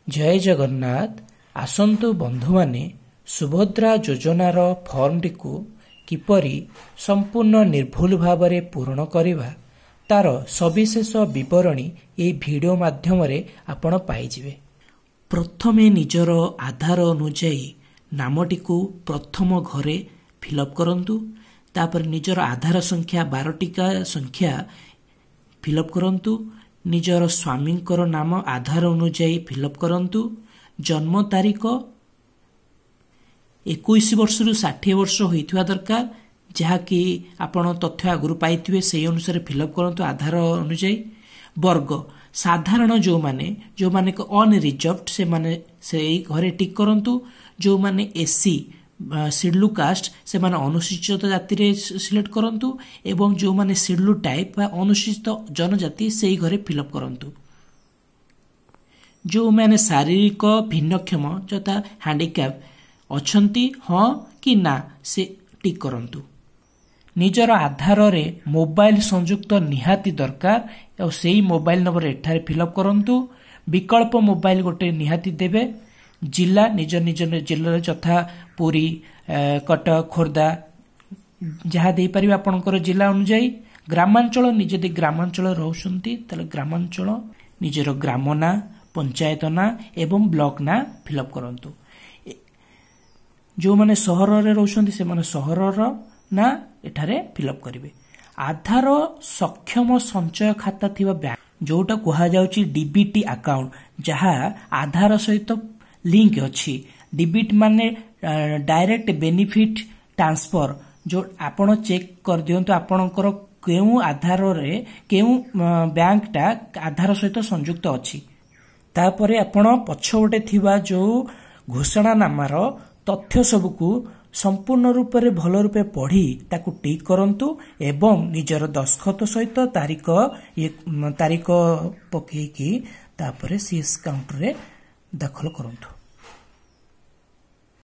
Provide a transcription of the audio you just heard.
जय जगन्नाथ आसंतु बंधु माने सुभद्रा योजनार फॉर्मटी को किपरि संपूर्ण निर्भुल भावरे पूर्ण करिबा तार सविशेष विवरणी ए वीडियो माध्यम रे आपण पाइजिबे। प्रथमे निजर आधार अनुसार नामटी को प्रथम घरे फिलअप करंतु। तापर निजर आधार संख्या 12टिका संख्या फिलअप करंतु। निजर स्वामींकर नाम आधार अनुसार फिलअप करंतु। जन्म तारीख 21 वर्ष रु 60 वर्ष होइथिबा दरकार, जहाँकि आपण तथ्य आगुरु पाइथिबे सेही अनुसार फिलअप करंतु आधार अनुसार। वर्ग साधारण जो माने को अनरिजर्व्ड से माने सेही घरे टिक करंतु। जो माने एससी शिड्यूल कास्ट से माने अनुसूचित जाति रे सिलेक्ट करंतु एवं जो माने शिड्यूल टाइप बा अनुसूचित जनजाति सेही घरे फिलअप करंतु। जो माने शारीरिक भिन्नक्षम तथा हैंडीकैप अछंती हाँ कि ना से टिक करंतु। निजर आधार रे मोबाइल संयुक्त निहाती दरकार और सेही मोबाइल नंबर एठारे फिलअप करंतु। विकल्प मोबाइल गोटे निहाती देबे। जिला निज निज जिल्ला यथा पुरी कटक खोर्धा जहाँ दे पारिबे आपनकर जिला अनुसार। ग्रामांचल निज दे ग्रामांचल रहउछंती तले ग्रामांचल निजर ग्राम ना पंचायत ना एवं ब्लॉक ना फिलअप करंतु। जो माने सहर रे रहउछंती से माने सहर रो ना एठारे फिलअप करिवे। आधार सक्षम संचय खाता थिबा बैंक जोटा कहा जाउची डीबीटी अकाउंट जहाँ आधार सहित लिंक अच्छी। डीबीटी माने डायरेक्ट बेनिफिट ट्रांसफर जो आपण चेक कर दियंतु आपणकर केउ आधार रे केउ बैंकटा आधार सहित संयुक्त अच्छी। तापरे आपण पछोटे थिबा जो घोषणा नामार तथ्य सबको संपूर्ण रूप से भल रूपे पढ़ी ताकू टिक करंतु एवं निजर दस्खत सहित तारीख पकेकी तापरे सीएस काउंटर रे दाखल करंतु।